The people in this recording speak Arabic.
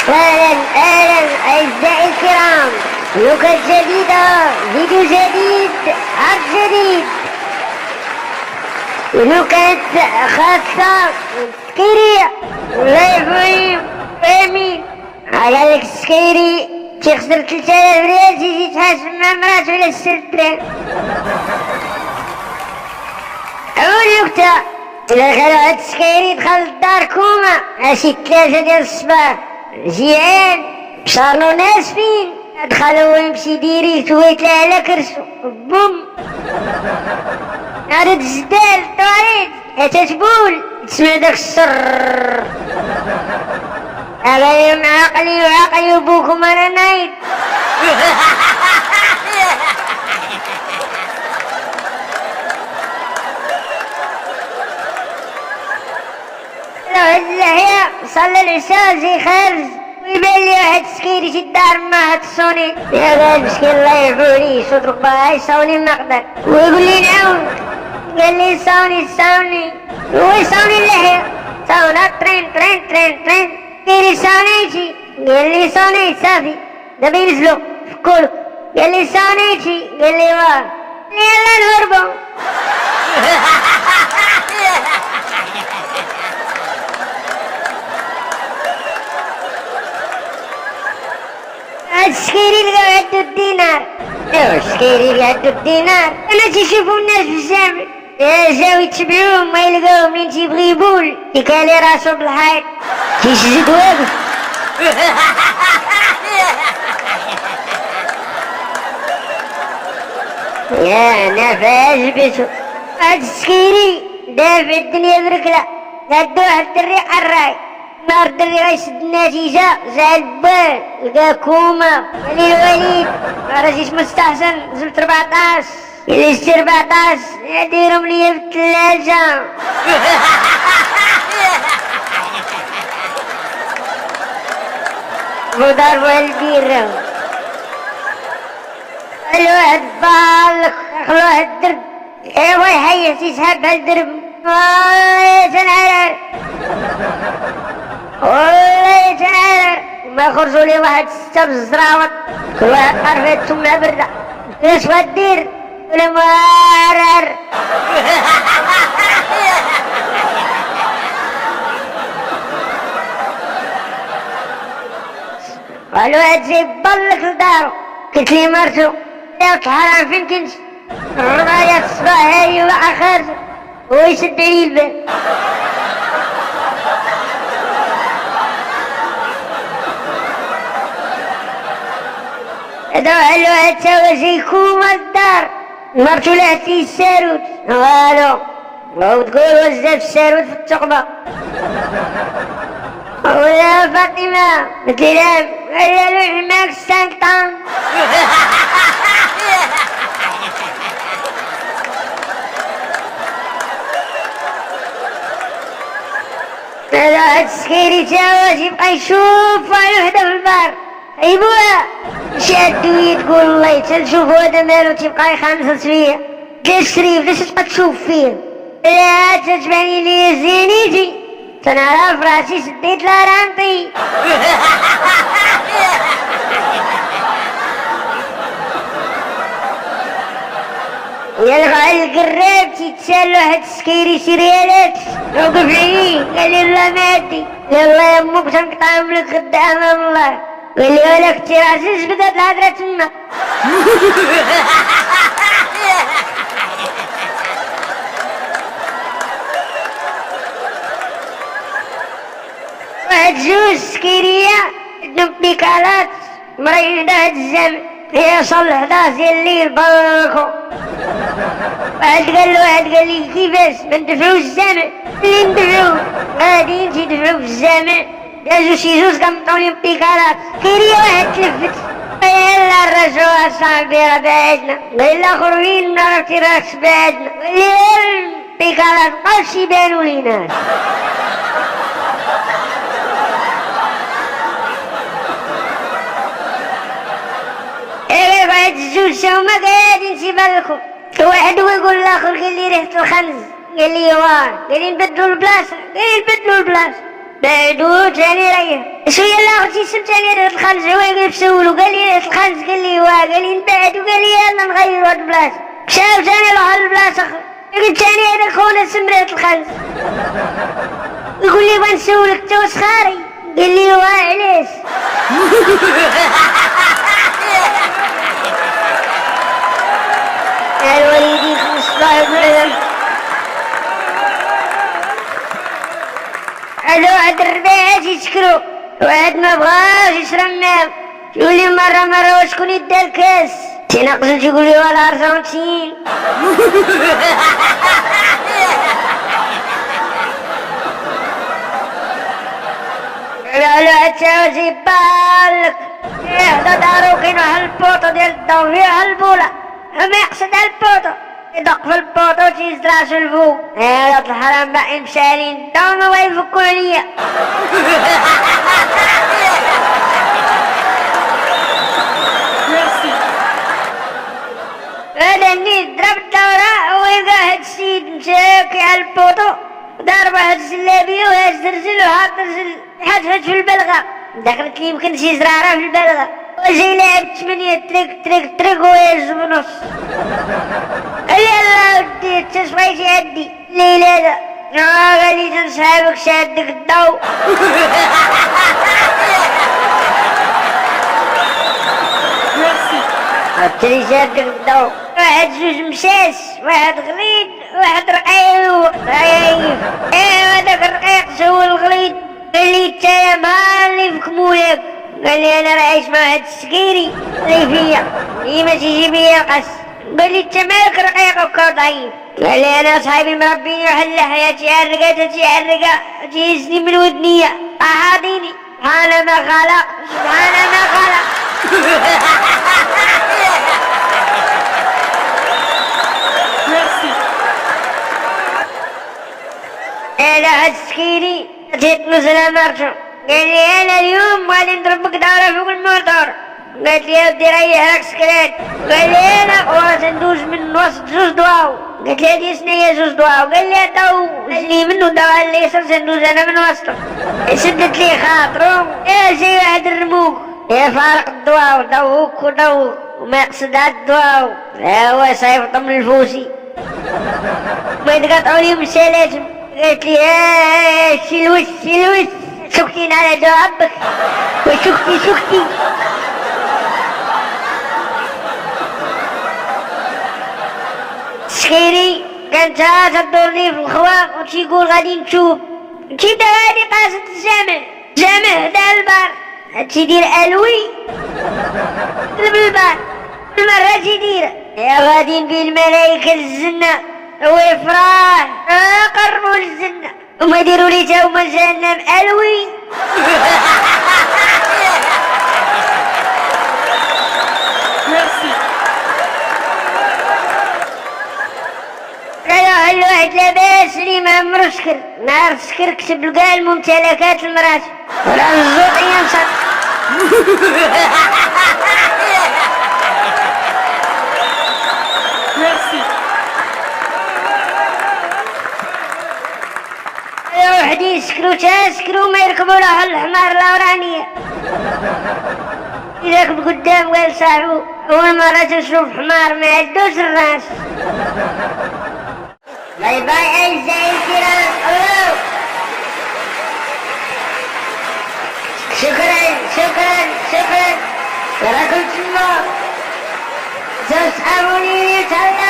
اهلا اهلا اعزائي الكرام، نكت جديدة، فيديو جديد، عرض جديد، نكت خاصة سكيرية. الله يبوي فهمي على لك السكيري تيخسر 3000 ريال تيجي يتحاسب مع مراتو على السرترين. أول نكتة، إلا دخلو هاد السكيري دخل للدار كوما شي 3 ديال الصباح، جيعان شارلو ناشفين، دخلو يمشي ديريكت ويتلا على كرسو بوم نارد الجدال طواليت تتبول تسمع داك السر. أغير عقلي وعقلي وبوكم أنا نايت. اللحية صلى العشاء جي خارج ويبان لي واحد سكيري شي الدار ما هاد الصوني، يا هذا المسكين الله يعفو عليه يشوط رباه يصوني ما قدر ويقول لي نعاون، قال لي صوني هو يصوني اللحية صونا ترين ترين ترين ترين، قال لي صونيتي، قال لي صونيت صافي دابا ينزلو فكولو، قال لي صونيتي، قال لي واه، قال لي يلا نهربو. السكيري اللي عندو الدينار، ايوا السكيري اللي عندو الدينار انا تيشوفو الناس في الجامع جاو يتبعوهم ما يلقاو منين تيبغي يبول تيكالي راسو بالحيط تيسجد واقف. يا نافع عجبتو هاد السكيري دافع الدنيا بركلة، هادو واحد الدري قراي، نهار الدري غيسد النتيجة جا البال لقى كوما، قال لي الوليد راجيش مستحسن زلت 14، قال لي شتي 14 ديرهم ليا في الثلاجة. وضربوا البيرة قال واحد بالك خلو واحد الدرب، ايوا يحيس يسحب هالدرب، والله تنعرر والله يتعالى ما خرجوا لي واحد 6 بالزراوط، كل واحد عرفت ثم برده ايش غدير ولا مارر. قالوا واحد جاي بلك لدارو، قلت لي مرتو يا الحرام فين كنت؟ الرباية الصباح هاي وقع خارجه هو يسد علي الباب. هذا واحد توا جاي كوما الدار، مرتو لعتي الساروت والو وتقول وزات الساروت في التقبة ولا فاطمة قلت لي نعم، قال لي معاك 5 طن. هذا واحد السكيري تاوا تيبقى يشوف على وحدة في البار، ايبوها شادو تقول الله تنشوفو هذا مالو تيبقى يخنصص فيا، دا الشريف باش تبقى تشوف فيه، لا تتبعني لي زينيتي تنعرف راسي سديت لارانطي. يلقى القراب تيتسال واحد السكيري شي ريالات، وقف عليه قال لي لا مادي، يلا يمك تنقطعهم لك غدا امام الله، قال لي ولا كنتي راسي بدات الهضره تما. واحد جوج سكيرية عندهم بيكالات مريحين هاد الزمن، هي صل 11 ديال الليل بالكو، واحد قال لي كيفاش ما ندفعوش الجامع؟ اللي ندفعو غاديين تيدفعو في الجامع، دازو شي جوج كنطوني بيكالات، كيريا واحد تلفت يلا الرجوع صاحبي راه بعدنا، قال الاخر وين عرفتي راكش بعدنا، قال لي البيكالات مبقاوش يبانو لينا. واحد الجوج هما قاعدين تيبالكو، واحد هو يقول الاخر قال لي ريحة الخنز، قال لي واه، قال لي نبدلو البلاصة، قال لي نبدلو البلاصة، بعدو تاني ريح شوية لا اختي سمتاني ريح الخنز هو يقول بسولو قال لي ريح الخنز قال لي واه قال لي نبعد وقال لي يلا نغير هاد البلاصة مشاو تاني روحو لبلاصة اخرى قلت تاني هذاك خونا سم ريح الخنز يقول لي بغا نسولك انت واش خاري قال لي واه علاش يا الوالدين في الصباح هادو واحد الربيعات يسكرو واحد ما بغاش يشرب ماء يقول لي مرة شكون يدا الكاس تيناقصو تيقول لي هو الارجنتين لا حتى وجي بالك هدا دارو كاين واحد البوطو ديال الضو فيها البولة ما يقصد البوطو يدق في البوطو وتيهز راسو لفوق هاد الحرام باقي مشالين دوما بغا يفكو عليا هذا النيت ضرب الدورة ويلقى هاد السيد مشاكي على البوطو ضارب واحد الزلابية وهاز رجل وحاط رجل حتفت في البلغة دخلت لي يمكن شي زرارة في البلغة وجاي لعب 8 تريك ويهز بنص يلا ودي تسويتي يدي الليلة هذا قال لي تنصحابك شادك الضو قلت لي شادك الضو واحد جوج مشاش واحد غليظ واحد رقيق ايوا هذاك الرقيق هو الغليظ قال لي نتايا ما اللي فيك مولاك قال لي انا راه عايش مع هاد السكيري اللي فيا ديما تيجي بيا القص قال لي انت مالك رقيق وكا ضعيف قال لي انا صاحبي مربيني وحل حياتي عرقة تيهزني من ودنيا احاضيني سبحان ما خلق سبحان ما خلق انا هاد السكيري تيتنزل مرتو قال لي انا اليوم غادي نضربك دورة فوق الموتور قالت لي يا ودي ريح راك سكرات قال لي انا وتندوز من وسط جوج دواو قالت لي هادي شناهي جوج دواو قال لي الضو اللي منو الدوا اللي يسر تندوز انا من وسطو شدت لي خاطرو يا جاي واحد الرموك يا فارق الدواو دوك وما يقصد هاد الدواو هو صيفط من الفوسي ما يتقطعوا لي مسالاتهم قالت لي شي سكتين على جوابك وسكتي سكيري كانت تدور لي في الخواق وتيقول غادي نشوف تيبدا غادي قاصد الجامع دا البار تيدير الوي بالبار المرة تيدير يا غاديين بالملايكة للجنة ويفرح قربوا للجنة وما يديروا لي تا هما جهنم الوي قالوا الواحد لاباس لي ما عمرو سكر نهار سكر كتب لقى الممتلكات المرات وراه الزوط ينصر واحد يسكرو تاسكرو ما يركبوا له الحمار الاورانيه إذاك بقدام قال صاحبو أول مرة تشوف حمار ما عندوش الراس باي باي أعزائي الكرام شكرا راكم تسمعوا تصحبوني يتهلا